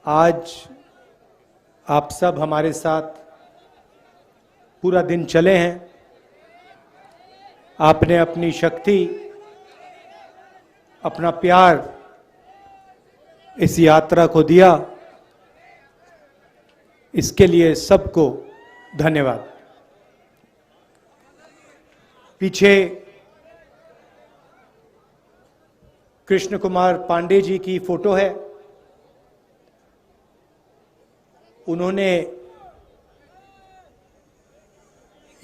आज आप सब हमारे साथ पूरा दिन चले हैं। आपने अपनी शक्ति, अपना प्यार इस यात्रा को दिया, इसके लिए सबको धन्यवाद। पीछे कृष्ण कुमार पांडे जी की फोटो है। उन्होंने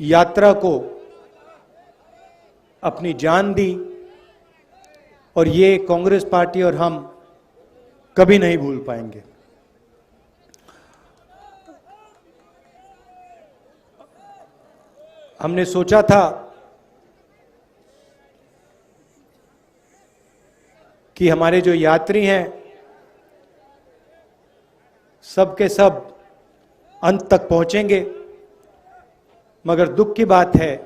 यात्रा को अपनी जान दी और ये कांग्रेस पार्टी और हम कभी नहीं भूल पाएंगे। हमने सोचा था कि हमारे जो यात्री हैं सब के सब अंत तक पहुंचेंगे, मगर दुख की बात है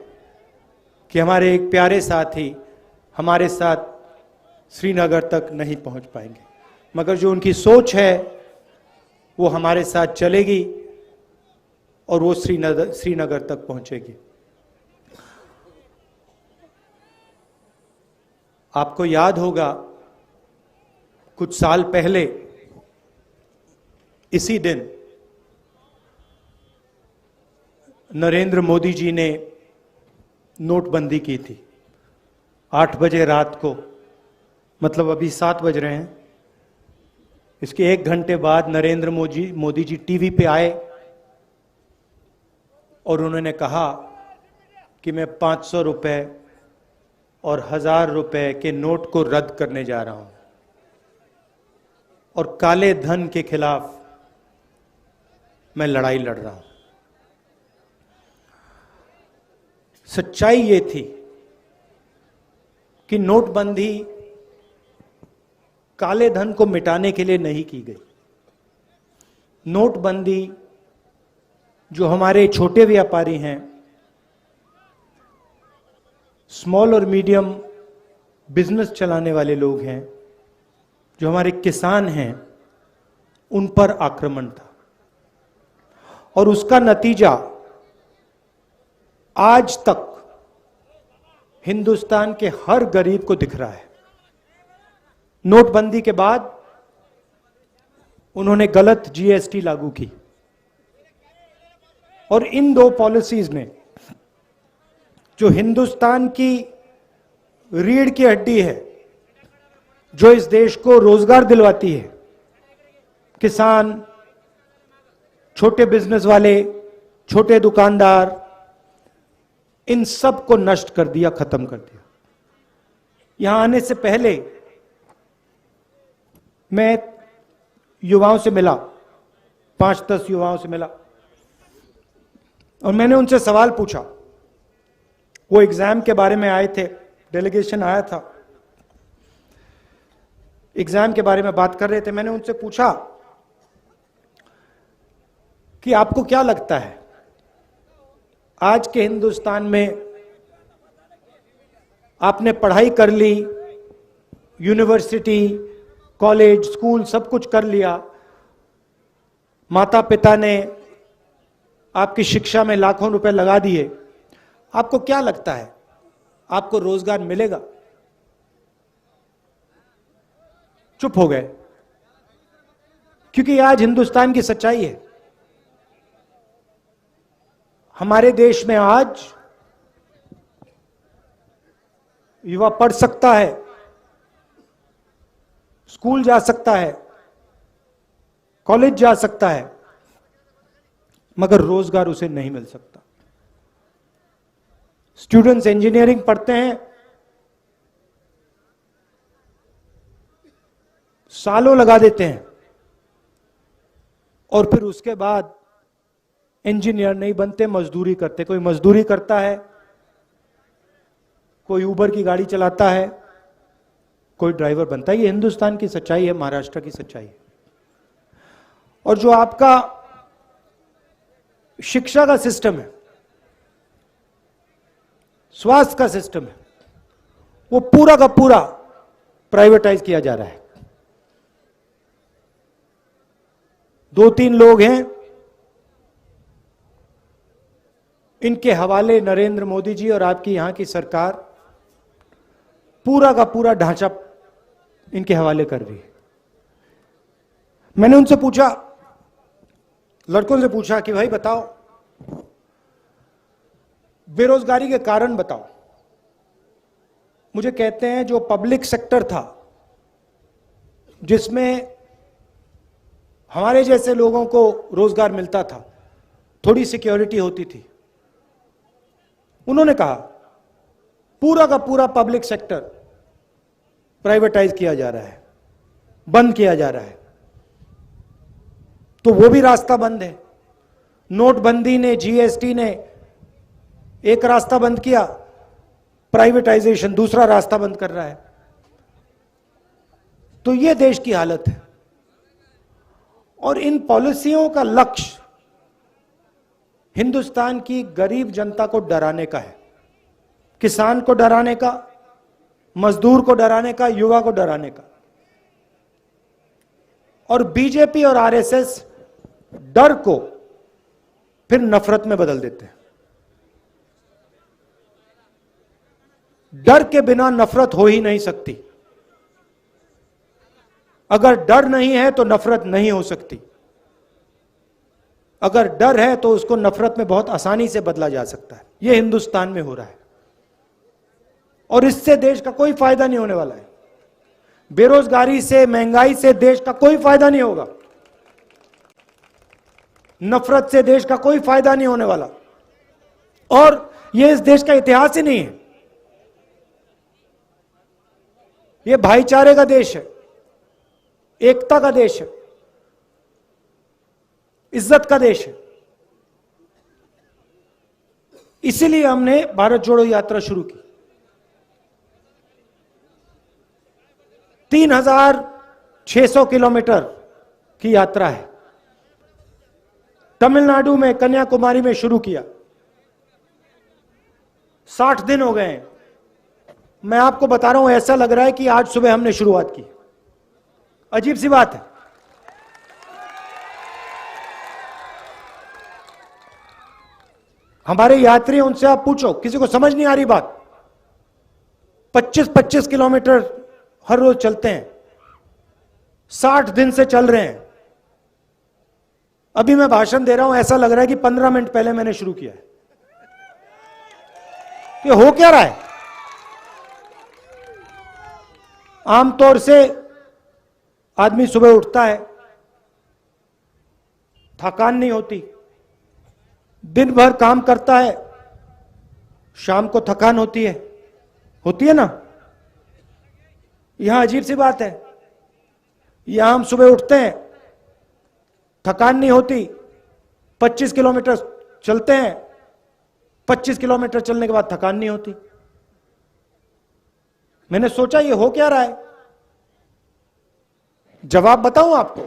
कि हमारे एक प्यारे साथी हमारे साथ श्रीनगर तक नहीं पहुंच पाएंगे, मगर जो उनकी सोच है वो हमारे साथ चलेगी और वो श्रीनगर तक पहुंचेगी। आपको याद होगा कुछ साल पहले इसी दिन नरेंद्र मोदी जी ने नोटबंदी की थी। 8 बजे रात को, मतलब अभी 7 बज रहे हैं, इसके 1 घंटे बाद नरेंद्र मोदी जी टीवी पे आए और उन्होंने कहा कि मैं 500 रुपए और 1000 रुपए के नोट को रद्द करने जा रहा हूं और काले धन के खिलाफ मैं लड़ाई लड़ रहा हूं। सच्चाई ये थी कि नोटबंदी काले धन को मिटाने के लिए नहीं की गई। नोटबंदी जो हमारे छोटे व्यापारी हैं, स्मॉल और मीडियम बिजनेस चलाने वाले लोग हैं, जो हमारे किसान हैं, उन पर आक्रमण था और उसका नतीजा आज तक हिंदुस्तान के हर गरीब को दिख रहा है। नोटबंदी के बाद उन्होंने गलत जीएसटी लागू की और इन 2 पॉलिसीज ने जो हिंदुस्तान की रीढ़ की हड्डी है, जो इस देश को रोजगार दिलवाती है, किसान, छोटे बिजनेस वाले, छोटे दुकानदार, इन सब को नष्ट कर दिया, खत्म कर दिया। यहां आने से पहले मैं युवाओं से मिला, 5-10 युवाओं से मिला और मैंने उनसे सवाल पूछा। वो एग्जाम के बारे में आए थे, डेलीगेशन आया था, एग्जाम के बारे में बात कर रहे थे। मैंने उनसे पूछा कि आपको क्या लगता है आज के हिंदुस्तान में, आपने पढ़ाई कर ली, यूनिवर्सिटी, कॉलेज, स्कूल सब कुछ कर लिया, माता पिता ने आपकी शिक्षा में लाखों रुपए लगा दिए, आपको क्या लगता है आपको रोजगार मिलेगा? चुप हो गए, क्योंकि आज हिंदुस्तान की सच्चाई है। हमारे देश में आज युवा पढ़ सकता है, स्कूल जा सकता है, कॉलेज जा सकता है, मगर रोजगार उसे नहीं मिल सकता। स्टूडेंट्स इंजीनियरिंग पढ़ते हैं, सालों लगा देते हैं और फिर उसके बाद इंजीनियर नहीं बनते, मजदूरी करते। कोई मजदूरी करता है, कोई उबर की गाड़ी चलाता है, कोई ड्राइवर बनता है। ये हिंदुस्तान की सच्चाई है, महाराष्ट्र की सच्चाई है। और जो आपका शिक्षा का सिस्टम है, स्वास्थ्य का सिस्टम है, वो पूरा का पूरा प्राइवेटाइज किया जा रहा है। दो तीन लोग हैं, इनके हवाले नरेंद्र मोदी जी और आपकी यहां की सरकार पूरा का पूरा ढांचा इनके हवाले कर रही है। मैंने उनसे पूछा, लड़कों से पूछा कि भाई बताओ, बेरोजगारी के कारण बताओ। मुझे कहते हैं जो पब्लिक सेक्टर था, जिसमें हमारे जैसे लोगों को रोजगार मिलता था, थोड़ी सिक्योरिटी होती थी, उन्होंने कहा पूरा का पूरा पब्लिक सेक्टर प्राइवेटाइज किया जा रहा है, बंद किया जा रहा है। तो वो भी रास्ता बंद है। नोटबंदी ने, जीएसटी ने एक रास्ता बंद किया, प्राइवेटाइजेशन दूसरा रास्ता बंद कर रहा है। तो ये देश की हालत है। और इन पॉलिसियों का लक्ष्य हिंदुस्तान की गरीब जनता को डराने का है, किसान को डराने का, मजदूर को डराने का, युवा को डराने का। और बीजेपी और आरएसएस डर को फिर नफरत में बदल देते हैं। डर के बिना नफरत हो ही नहीं सकती। अगर डर नहीं है तो नफरत नहीं हो सकती। अगर डर है तो उसको नफरत में बहुत आसानी से बदला जा सकता है। यह हिंदुस्तान में हो रहा है और इससे देश का कोई फायदा नहीं होने वाला है। बेरोजगारी से, महंगाई से देश का कोई फायदा नहीं होगा। नफरत से देश का कोई फायदा नहीं होने वाला। और यह इस देश का इतिहास ही नहीं है। यह भाईचारे का देश है, एकता का देश है, इज्जत का देश है। इसीलिए हमने भारत जोड़ो यात्रा शुरू की। 3600 किलोमीटर की यात्रा है। तमिलनाडु में, कन्याकुमारी में शुरू किया। 60 दिन हो गए हैं। मैं आपको बता रहा हूं, ऐसा लग रहा है कि आज सुबह हमने शुरुआत की। अजीब सी बात है। हमारे यात्री, उनसे आप पूछो, किसी को समझ नहीं आ रही बात। 25-25 किलोमीटर हर रोज चलते हैं। 60 दिन से चल रहे हैं। अभी मैं भाषण दे रहा हूं, ऐसा लग रहा है कि 15 मिनट पहले मैंने शुरू किया है। ये हो क्या रहा है? आमतौर से आदमी सुबह उठता है, थकान नहीं होती, दिन भर काम करता है, शाम को थकान होती है ना? यहां अजीब सी बात है। यहां हम सुबह उठते हैं, थकान नहीं होती, 25 किलोमीटर चलते हैं, 25 किलोमीटर चलने के बाद थकान नहीं होती। मैंने सोचा ये हो क्या रहा है? जवाब बताऊं आपको।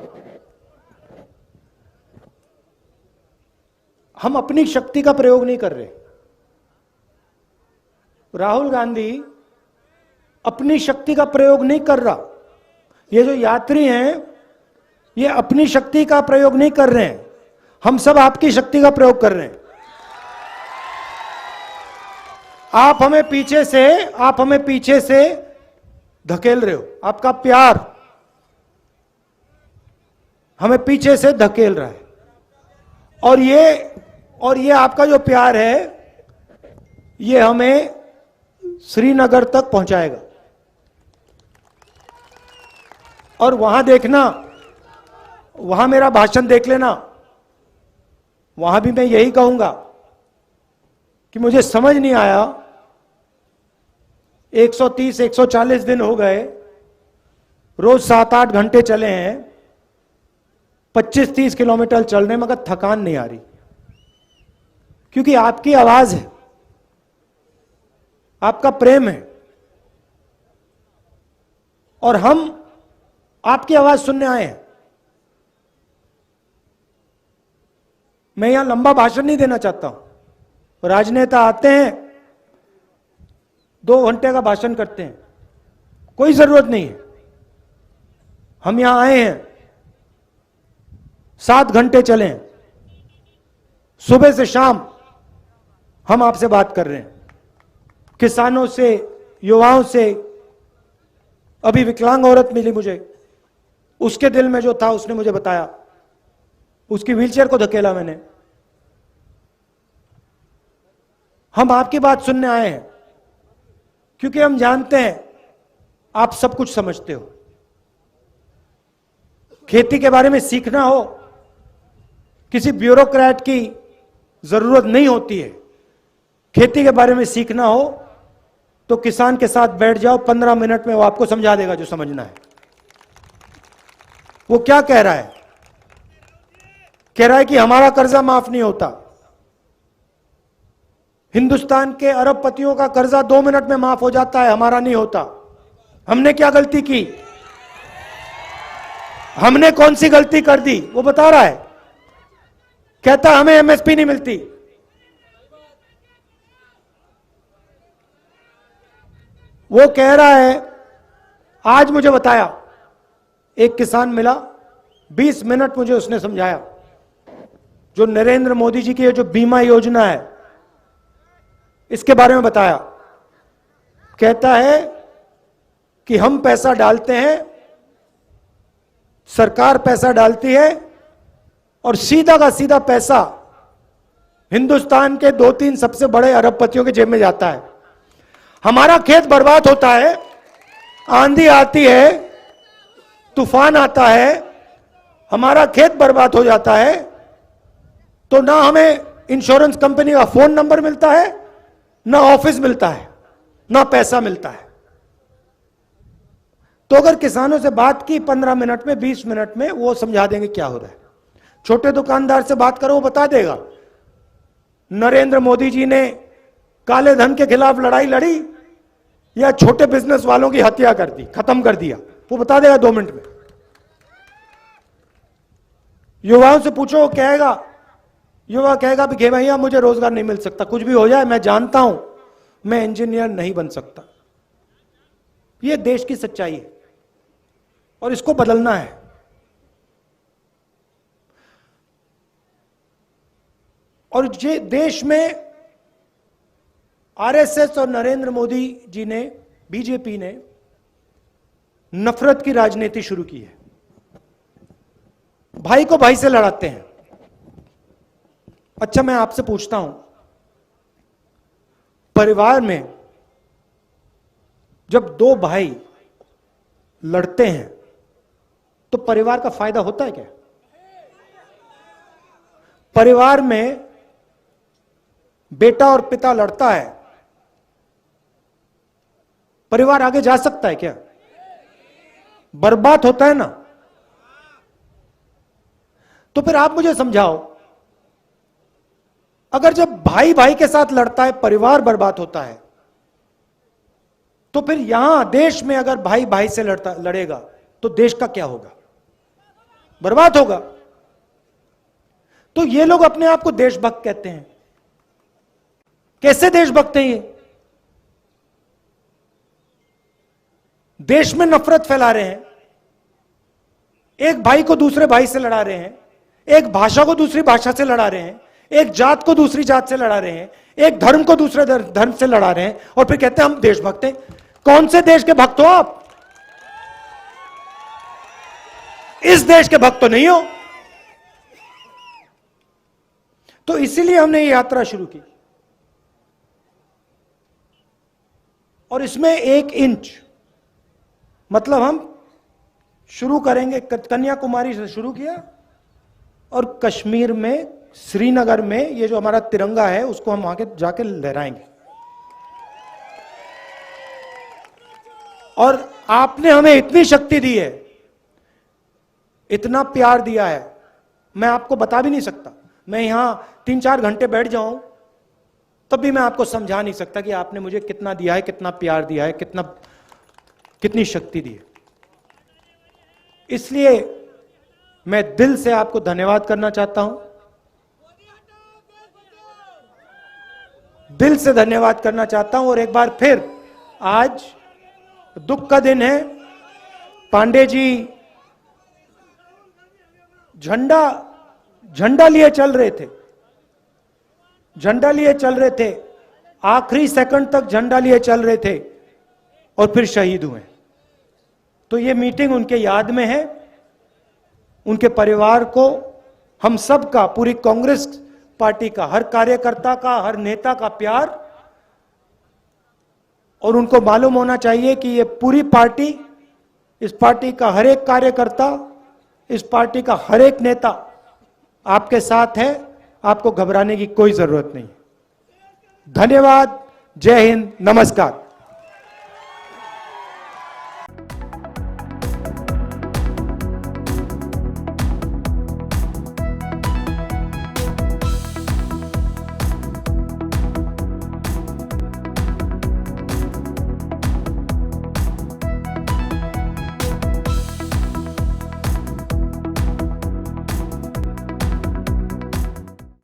हम अपनी शक्ति का प्रयोग नहीं कर रहे। राहुल गांधी अपनी शक्ति का प्रयोग नहीं कर रहा। ये जो यात्री हैं, ये अपनी शक्ति का प्रयोग नहीं कर रहे हैं। हम सब आपकी शक्ति का प्रयोग कर रहे हैं। आप हमें पीछे से धकेल रहे हो। आपका प्यार हमें पीछे से धकेल रहा है। और ये आपका जो प्यार है, ये हमें श्रीनगर तक पहुंचाएगा। और वहां देखना, वहां मेरा भाषण देख लेना। वहां भी मैं यही कहूंगा कि मुझे समझ नहीं आया, 130-140 दिन हो गए, रोज 7-8 घंटे चले हैं, 25-30 किलोमीटर चलने, मगर थकान नहीं आ रही। क्योंकि आपकी आवाज है, आपका प्रेम है, और हम आपकी आवाज सुनने आए हैं। मैं यहां लंबा भाषण नहीं देना चाहता हूं। राजनेता आते हैं, 2 घंटे का भाषण करते हैं, कोई जरूरत नहीं है। हम यहां आए हैं 7 घंटे चलें, सुबह से शाम हम आपसे बात कर रहे हैं, किसानों से, युवाओं से। अभी विकलांग औरत मिली मुझे, उसके दिल में जो था उसने मुझे बताया, उसकी व्हीलचेयर को धकेला मैंने। हम आपकी बात सुनने आए हैं क्योंकि हम जानते हैं आप सब कुछ समझते हो। खेती के बारे में सीखना हो, किसी ब्यूरोक्रेट की जरूरत नहीं होती है। खेती के बारे में सीखना हो तो किसान के साथ बैठ जाओ, 15 मिनट में वो आपको समझा देगा जो समझना है। वो क्या कह रहा है? कह रहा है कि हमारा कर्जा माफ नहीं होता। हिंदुस्तान के अरबपतियों का कर्जा 2 मिनट में माफ हो जाता है, हमारा नहीं होता। हमने क्या गलती की? हमने कौन सी गलती कर दी? वो बता रहा है, कहता हमें एमएसपी नहीं मिलती। वो कह रहा है, आज मुझे बताया, एक किसान मिला, 20 मिनट मुझे उसने समझाया, जो नरेंद्र मोदी जी की जो बीमा योजना है इसके बारे में बताया। कहता है कि हम पैसा डालते हैं, सरकार पैसा डालती है और सीधा का सीधा पैसा हिंदुस्तान के 2-3 सबसे बड़े अरबपतियों के जेब में जाता है। हमारा खेत बर्बाद होता है, आंधी आती है, तूफान आता है, हमारा खेत बर्बाद हो जाता है, तो ना हमें इंश्योरेंस कंपनी का फोन नंबर मिलता है, ना ऑफिस मिलता है, ना पैसा मिलता है। तो अगर किसानों से बात की 15 मिनट में, 20 मिनट में, वो समझा देंगे क्या हो रहा है। छोटे दुकानदार से बात करो, वो बता देगा नरेंद्र मोदी जी ने काले धन के खिलाफ लड़ाई लड़ी या छोटे बिजनेस वालों की हत्या कर दी, खत्म कर दिया, वो बता देगा 2 मिनट में। युवाओं से पूछो, वो कहेगा, युवा कहेगा कि भैया मुझे रोजगार नहीं मिल सकता, कुछ भी हो जाए, मैं जानता हूं मैं इंजीनियर नहीं बन सकता। यह देश की सच्चाई है और इसको बदलना है। और ये देश में आरएसएस और नरेंद्र मोदी जी ने, बीजेपी ने नफरत की राजनीति शुरू की है। भाई को भाई से लड़ाते हैं। अच्छा, मैं आपसे पूछता हूं, परिवार में जब 2 भाई लड़ते हैं तो परिवार का फायदा होता है क्या? परिवार में बेटा और पिता लड़ता है, परिवार आगे जा सकता है क्या? बर्बाद होता है ना। तो फिर आप मुझे समझाओ, अगर जब भाई भाई के साथ लड़ता है परिवार बर्बाद होता है, तो फिर यहां देश में अगर भाई भाई से लड़ेगा तो देश का क्या होगा? बर्बाद होगा। तो ये लोग अपने आप को देशभक्त कहते हैं। कैसे देशभक्त हैं ये? देश में नफरत फैला रहे हैं, एक भाई को दूसरे भाई से लड़ा रहे हैं, एक भाषा को दूसरी भाषा से लड़ा रहे हैं, एक जात को दूसरी जात से लड़ा रहे हैं, एक धर्म को दूसरे धर्म से लड़ा रहे हैं, और फिर कहते हैं हम देशभक्त हैं। कौन से देश के भक्त हो आप? इस देश के भक्त तो नहीं हो। तो इसीलिए हमने ये यात्रा शुरू की, और इसमें 1 इंच, मतलब हम शुरू करेंगे, कन्याकुमारी से शुरू किया और कश्मीर में, श्रीनगर में ये जो हमारा तिरंगा है उसको हम वहां के जाके लहराएंगे। और आपने हमें इतनी शक्ति दी है, इतना प्यार दिया है, मैं आपको बता भी नहीं सकता। मैं यहां 3-4 घंटे बैठ जाऊं तब भी मैं आपको समझा नहीं सकता कि आपने मुझे कितना दिया है, कितना प्यार दिया है, कितनी शक्ति दी है। इसलिए मैं दिल से आपको धन्यवाद करना चाहता हूं, दिल से धन्यवाद करना चाहता हूं। और एक बार फिर आज दुख का दिन है। पांडे जी झंडा झंडा लिए चल रहे थे, झंडा लिए चल रहे थे, आखिरी सेकंड तक झंडा लिए चल रहे थे और फिर शहीद हुए। तो ये मीटिंग उनके याद में है। उनके परिवार को, हम सब का, पूरी कांग्रेस पार्टी का, हर कार्यकर्ता का, हर नेता का प्यार, और उनको मालूम होना चाहिए कि ये पूरी पार्टी, इस पार्टी का हर एक कार्यकर्ता, इस पार्टी का हर एक नेता आपके साथ है। आपको घबराने की कोई जरूरत नहीं। धन्यवाद। जय हिंद। नमस्कार।